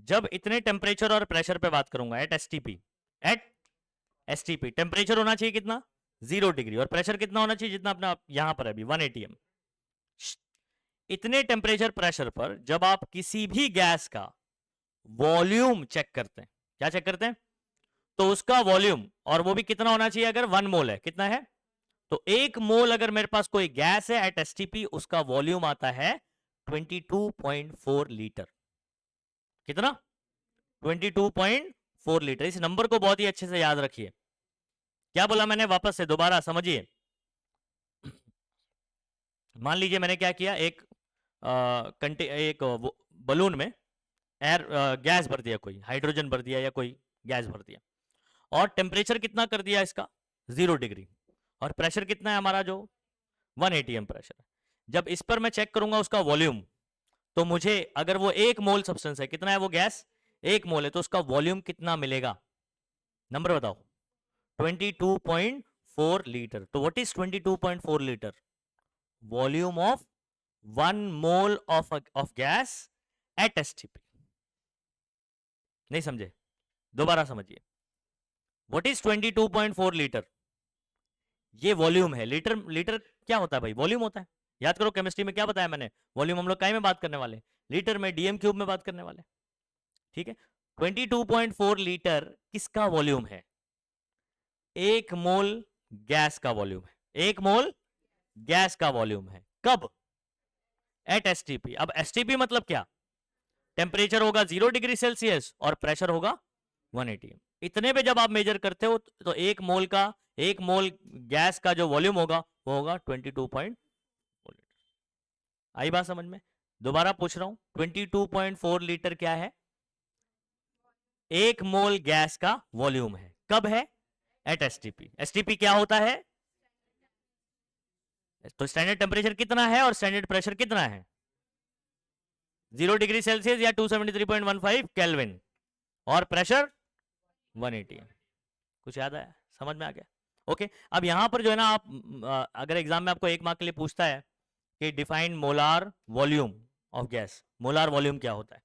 जब इतने टेम्परेचर और प्रेशर पे बात करूंगा, एट एसटीपी टेम्परेचर होना चाहिए कितना? 0 डिग्री, और प्रेशर कितना होना चाहिए जितना अपना यहां पर है अभी 180 एम। इतने टेम्परेचर प्रेशर पर जब आप किसी भी गैस का वॉल्यूम चेक करते हैं, क्या चेक करते हैं? तो उसका वॉल्यूम, और वो भी कितना होना चाहिए? अगर 1 मोल है, कितना है? तो 1 मोल अगर मेरे पास कोई गैस है एट एसटीपी, उसका वॉल्यूम आता है 22.4 लीटर। कितना? 22.4 लीटर। इस नंबर को बहुत ही अच्छे से याद रखिए। क्या बोला मैंने? वापस से दोबारा समझिए। मान लीजिए मैंने क्या किया, एक बलून में एयर गैस भर दिया, कोई हाइड्रोजन भर दिया या कोई गैस भर दिया, और टेम्परेचर कितना कर दिया इसका? 0 डिग्री, और प्रेशर कितना है हमारा? जो 180 एम प्रेशर है। जब इस पर मैं चेक करूंगा उसका वॉल्यूम, तो मुझे अगर वो 1 मोल सब्सटेंस है, कितना है वो गैस? 1 मोल है, तो उसका वॉल्यूम कितना मिलेगा? नंबर बताओ। 22.4 लीटर। तो what is 22.4 litre? Volume of 1 mole of gas at STP. नहीं समझे? दोबारा समझिए। What is 22.4 litre? ये वॉल्यूम है। लीटर, लीटर क्या होता है भाई? वॉल्यूम होता है। याद करो केमिस्ट्री में क्या बताया मैंने, वॉल्यूम हम लोग काय में बात करने वाले? लीटर में, डीएम क्यूब में बात करने वाले। ठीक है, 22.4 लीटर किसका वॉल्यूम है? 1 मोल गैस का वॉल्यूम है। 1 मोल गैस का वॉल्यूम है। कब? Eight STP. अब एसटीपी मतलब क्या? टेम्परेचर होगा 0 डिग्री सेल्सियस और प्रेशर होगा 180। इतने पे जब आप मेजर करते हो तो 1 मोल गैस का जो वॉल्यूम होगा वो होगा 22.4 लीटर। आई बात समझ में? दोबारा पूछ रहा हूं, 22.4 लीटर क्या है? 1 मोल गैस का वॉल्यूम है। कब है? Eight STP. एसटीपी क्या होता है? तो स्टैंडर्ड टेम्परेचर कितना है और स्टैंडर्ड प्रेशर कितना है? 0 डिग्री सेल्सियस या 273.15 केल्विन, और प्रेशर 180 है। कुछ याद आया? समझ में आ गया? ओके। अब यहां पर जो है ना, आप अगर एग्जाम में आपको 1 मार्क के लिए पूछता है कि define molar volume of gas, molar volume क्या होता है,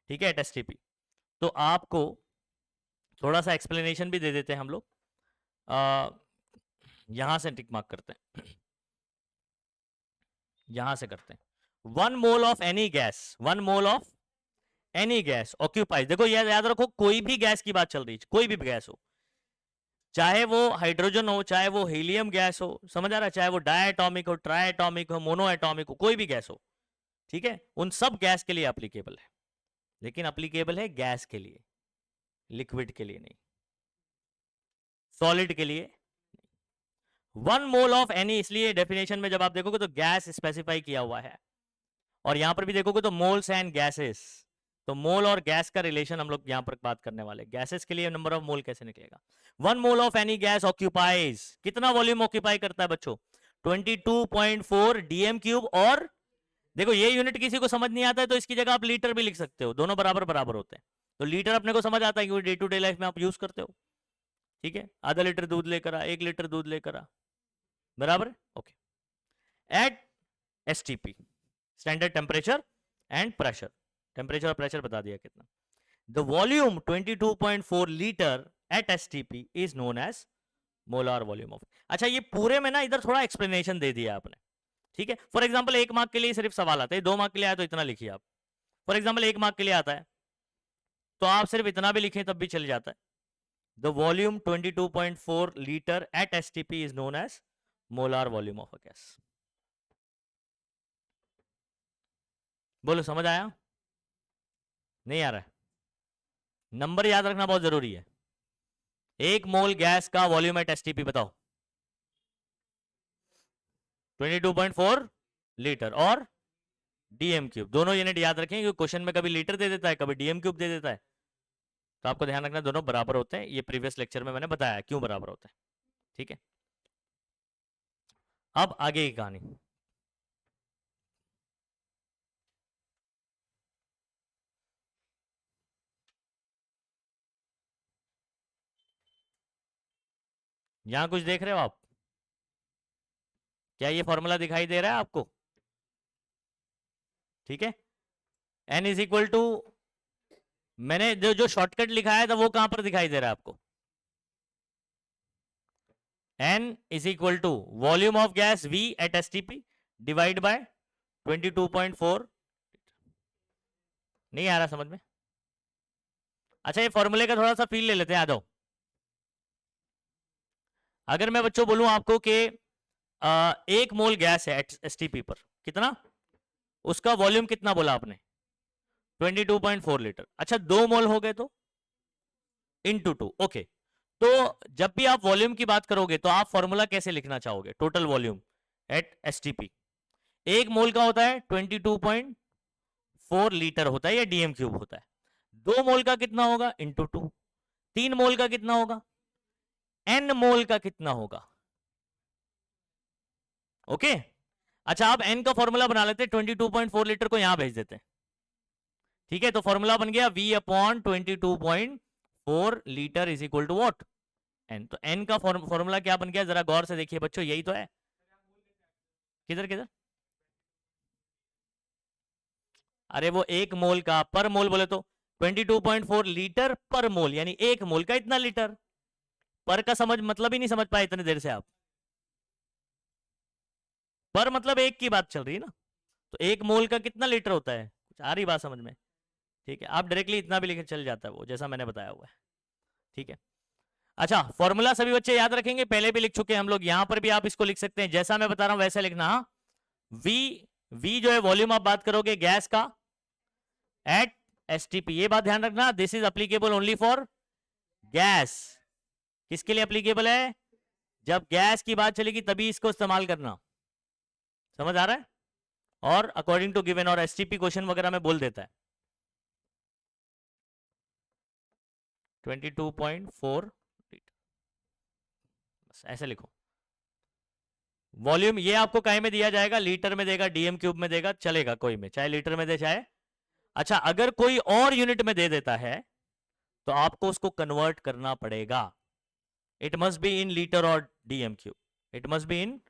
ठीक है, एट एसटीपी, तो आपको थोड़ा सा एक्सप्लेनेशन भी दे देते हैं हम लोग। यहां से टिक मार्क करते हैं, यहां से करते हैं। 1 mole of any gas, 1 mole of any gas occupies, देखो ये याद रखो, कोई भी गैस की बात चल रही है, कोई भी गैस हो, चाहे वो हाइड्रोजन हो, चाहे वो हीलियम गैस हो, समझ आ रहा है, चाहे वो डायटोमिक हो, ट्राइएटोमिक हो, मोनोएटोमिक हो, कोई भी गैस हो, ठीक है, उन सब गैस के लिए एप्लीकेबल है, लेकिन एप्लीकेबल है गैस के लिए, लिक्विड के लिए नहीं, सॉलिड के लिए। 1 मोल ऑफ एनी, इसलिए डेफिनेशन में जब आप देखोगे तो गैस स्पेसिफाई किया हुआ है, और यहां पर भी देखोगे तो मोल्स एंड गैसेस, तो मोल और गैस का रिलेशन हम लोग यहां पर बात करने वाले। गैसेस के लिए नंबर ऑफ मोल कैसे निकलेगा? 1 mole of any gas occupies, कितना वॉल्यूम ऑक्यूपाई करता है बच्चों? 22.4 डीएम क्यूब। और देखो ये यूनिट किसी को समझ नहीं आता है तो इसकी जगह आप लीटर भी लिख सकते हो, दोनों बराबर बराबर होते हैं। तो लीटर अपने को समझ आता है क्योंकि डे टू डे लाइफ में आप यूज करते हो। ठीक है, आधा लीटर दूध लेकर आ, 1 लीटर दूध लेकर आ, बराबर। Okay, at STP, standard temperature and pressure, temperature और प्रेशर बता दिया कितना। The volume 22.4 litre at STP is known as molar volume of. अच्छा, ये पूरे में ना इधर थोड़ा एक्सप्लेनेशन दे दिया आपने, ठीक है। फॉर एग्जांपल 1 मार्क के लिए सिर्फ सवाल आता है, 2 मार्क के लिए आया तो इतना लिखिए आप। फॉर एग्जांपल 1 मार्क के लिए आता है तो आप सिर्फ इतना भी लिखें तब भी चल जाता है। The volume 22.4 litre at STP is known as molar volume of a gas. बोलो समझ आया? नहीं आ रहा है? नंबर याद रखना बहुत जरूरी है। 1 मोल गैस का वॉल्यूम एट एसटीपी बताओ। 22.4 लीटर और डीएम क्यूब, दोनों यूनिट याद रखें क्योंकि क्वेश्चन में कभी लीटर दे देता है, कभी डीएम क्यूब दे देता है, तो आपको ध्यान रखना दोनों बराबर होते हैं। ये प्रीवियस लेक्चर में मैंने बताया क्यों बराबर होते हैं। ठीक है, अब आगे की कहानी। यहां कुछ देख रहे हो आप? क्या ये फॉर्मूला दिखाई दे रहा है आपको? ठीक है, n इज इक्वल टू, मैंने जो शॉर्टकट लिखा है था वो कहां पर दिखाई दे रहा है आपको? n is equal to volume of gas v at STP divide by 22.4। नहीं आ रहा समझ में? अच्छा, ये फॉर्मूले का थोड़ा सा फील ले लेते हैं, आ जाओ। अगर मैं बच्चों बोलूं आपको कि 1 मोल गैस है एसटीपी पर, कितना उसका वॉल्यूम कितना बोला आपने? 22.4 लीटर। अच्छा, 2 मोल हो गए तो इंटू 2। ओके, तो जब भी आप वॉल्यूम की बात करोगे तो आप फॉर्मूला कैसे लिखना चाहोगे? Total volume at STP. 1 mole का होता है 22.4 लीटर होता है या डीएम क्यूब होता है। 2 मोल का कितना होगा? इंटू 2। 3 मोल का कितना होगा? n मोल का कितना होगा? ओके, अच्छा आप n का फॉर्मूला बना लेते हैं, 22.4 लीटर को यहां भेज देते हैं। ठीक है, तो फॉर्मूला बन गया v upon 22.4 litre is equal to what? n। तो n का फॉर्मूला क्या बन गया? जरा गौर से देखिए बच्चों, यही तो है। किधर किधर? अरे वो 1 मोल का, पर मोल बोले तो 22.4 लीटर पर मोल, यानी 1 मोल का इतना लीटर। पर का समझ मतलब ही नहीं समझ पाए इतनी देर से आप। पर मतलब एक की बात चल रही है ना, तो 1 मोल का कितना लीटर होता है? कुछ आ रही बात समझ में? ठीक है, आप डायरेक्टली इतना भी लिखे चल जाता है वो, जैसा मैंने बताया हुआ है। ठीक है, अच्छा फॉर्मूला सभी बच्चे याद रखेंगे, पहले भी लिख चुके हैं हम लोग, यहां पर भी आप इसको लिख सकते हैं जैसा मैं बता रहा हूं वैसे लिखना। वी, वी जो है वॉल्यूम आप बात करोगे गैस का एट एसटीपी, ये बात ध्यान रखना, this is applicable only for gas. किसके लिए अप्लीकेबल है? जब गैस की बात चलेगी तभी इसको इस्तेमाल करना, समझ आ रहा है? और अकॉर्डिंग टू गिवन और एसटीपी क्वेश्चन वगैरह में बोल देता है 22.4 लीटर, बस ऐसे लिखो। वॉल्यूम ये आपको काय में दिया जाएगा? लीटर में देगा, डीएम क्यूब में देगा, चलेगा कोई में, चाहे लीटर में दे चाहे। अच्छा, अगर कोई और यूनिट में दे देता है तो आपको उसको कन्वर्ट करना पड़ेगा। It must be in litre और dm cube, it must be in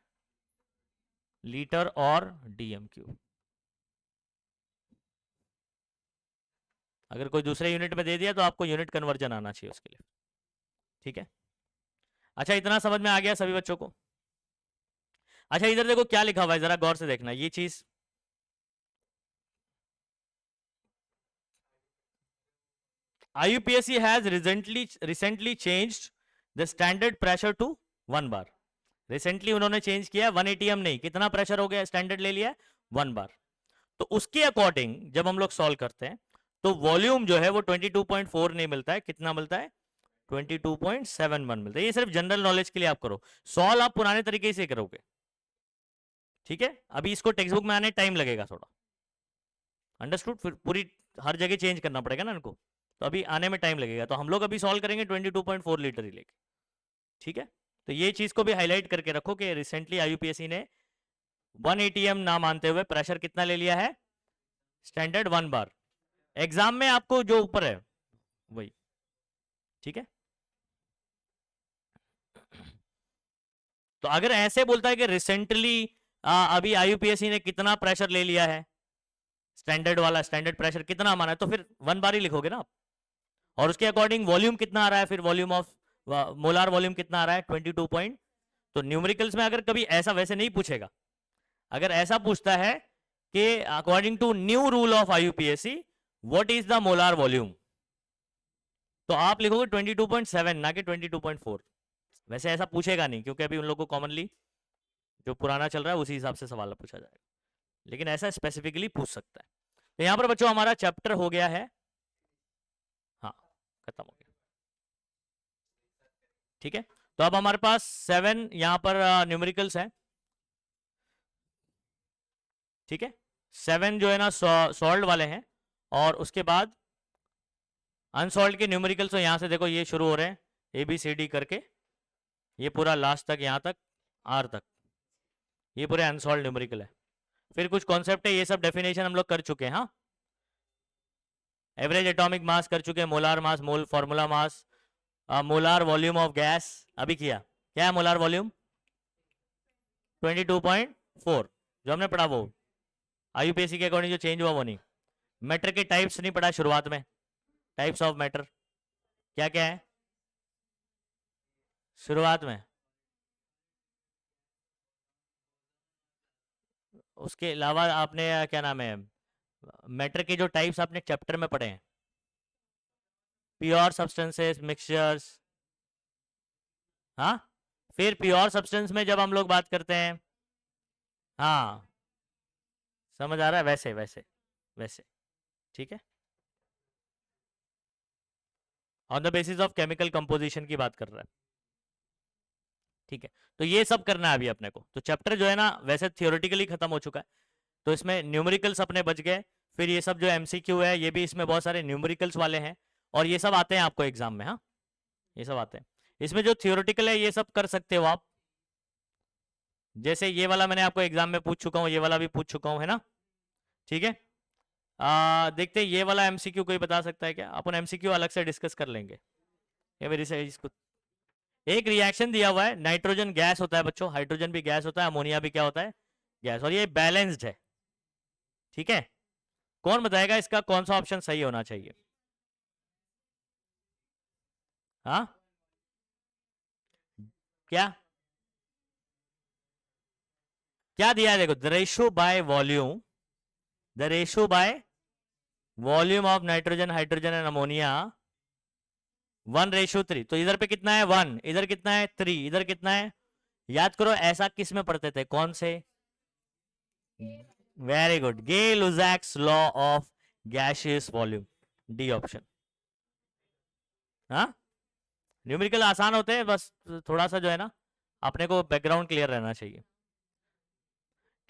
litre और डीएम क्यूब। अगर कोई दूसरे यूनिट में दे दिया तो आपको यूनिट कन्वर्जन आना चाहिए उसके लिए। ठीक है, अच्छा इतना समझ में आ गया सभी बच्चों को? अच्छा इधर देखो क्या लिखा हुआ है, जरा गौर से देखना ये चीज। IUPAC has recently changed the standard pressure to 1 bar। Recently उन्होंने चेंज किया 1 ATM नहीं, कितना प्रेशर हो गया स्टैंडर्ड ले लिया? 1 बार। तो उसके अकॉर्डिंग जब हम लोग सॉल्व करते हैं तो वॉल्यूम जो है वो 22.4 नहीं मिलता है, कितना मिलता है? 22.71 मिलता है। ये सिर्फ जनरल नॉलेज के लिए आप करो, सॉल्व आप पुराने तरीके से करोगे। ठीक है, अभी इसको टेक्स्ट बुक में आने टाइम लगेगा थोड़ा, अंडरस्टूड? फिर पूरी हर जगह चेंज करना पड़ेगा ना इनको, तो अभी आने में टाइम लगेगा। तो हम लोग अभी सॉल्व करेंगे 22.4 लीटर ही लेके। ठीक है, तो ये चीज को भी हाईलाइट करके रखो कि रिसेंटली आईयूपीएससी ने 1 ATM ना मानते हुए प्रेशर कितना ले लिया है? स्टैंडर्ड 1 बार। एग्जाम में आपको जो ऊपर है वही। ठीक है, तो अगर ऐसे बोलता है कि रिसेंटली अभी आईयूपीएससी ने कितना प्रेशर ले लिया है, स्टैंडर्ड वाला स्टैंडर्ड प्रेशर कितना माना है, तो फिर 1 बार ही लिखोगे ना आप। और उसके अकॉर्डिंग वॉल्यूम कितना आ रहा है, फिर वॉल्यूम ऑफ मोलार वॉल्यूम कितना आ रहा है? 22 पॉइंट। तो न्यूमेरिकल्स में अगर कभी ऐसा वैसे नहीं पूछेगा, अगर ऐसा पूछता है कि according to new rule of IUPAC what is the molar volume, तो आप लिखोगे 22.7 ना कि 22.4। वैसे ऐसा पूछेगा नहीं क्योंकि अभी उन लोगों को कॉमनली जो पुराना चल रहा है उसी हिसाब से सवाल पूछा जाएगा, लेकिन ऐसा स्पेसिफिकली पूछ सकता है। तो यहां पर बच्चों हमारा चैप्टर हो गया है, हाँ खत्म हो गया। ठीक है, तो अब हमारे पास 7 यहां पर न्यूमेरिकल्स हैं। ठीक है, 7 जो है ना सॉल्व वाले हैं, और उसके बाद अनसॉल्व के न्यूमेरिकल्स तो यहां से देखो ये शुरू हो रहे हैं ABCD करके, ये पूरा लास्ट तक, यहां तक R तक, ये पूरे अनसॉल्व न्यूमेरिकल है। फिर कुछ कॉन्सेप्ट है, ये सब डेफिनेशन हम लोग कर चुके हैं। हाँ, एवरेज एटॉमिक मास कर चुके हैं, molar mass, mole formula mass, molar volume of gas अभी किया। क्या है मोलार वॉल्यूम? 22.4 जो हमने पढ़ा वो IUPAC के अकॉर्डिंग जो चेंज हुआ वो नहीं। मैटर के टाइप्स नहीं पढ़ा शुरुआत में, टाइप्स ऑफ मैटर क्या क्या है शुरुआत में। उसके अलावा आपने क्या नाम है, मैटर के जो टाइप्स आपने चैप्टर में पढ़े हैं, प्योर सब्सटेंसेस, मिक्सचर्स। हाँ, फिर प्योर सब्सटेंस में जब हम लोग बात करते हैं, हाँ समझ आ रहा है, वैसे वैसे वैसे। ठीक है, on the basis of chemical composition की बात कर रहा है। ठीक है, तो ये सब करना है अभी अपने को। तो चैप्टर जो है ना वैसे थियोरेटिकली खत्म हो चुका है, तो इसमें न्यूमेरिकल्स अपने बच गए। फिर ये सब जो MCQ है ये भी इसमें बहुत सारे न्यूमेरिकल्स वाले हैं, और ये सब आते हैं आपको एग्जाम में। हाँ, ये सब आते हैं। इसमें जो थियोरेटिकल है ये सब कर सकते हो आप, जैसे ये वाला मैंने आपको एग्जाम में पूछ चुका हूँ, ये वाला भी पूछ चुका हूँ, है ना। ठीक है, देखते हैं ये वाला MCQ कोई बता सकता है क्या? अपन MCQ अलग से डिस्कस कर लेंगे। ये मेरी से इसको एक रिएक्शन दिया हुआ है, नाइट्रोजन गैस होता है बच्चों, हाइड्रोजन भी गैस होता है, अमोनिया भी क्या होता है, गैस, और ये बैलेंस्ड है। ठीक है, कौन बताएगा इसका कौन सा ऑप्शन सही होना चाहिए? हाँ, क्या क्या दिया है देखो, the ratio by volume, the ratio by volume of nitrogen, hydrogen and ammonia 1:3। तो इधर पे कितना है 1, इधर कितना है 3, इधर कितना है, याद करो ऐसा किस में पढ़ते थे, कौन से? Very good, Gay Lussac's law of gaseous volume, D option. हाँ, न्यूमेरिकल आसान होते हैं, बस थोड़ा सा जो है ना अपने को बैकग्राउंड क्लियर रहना चाहिए।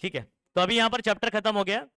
ठीक है, तो अभी यहां पर चैप्टर खत्म हो गया।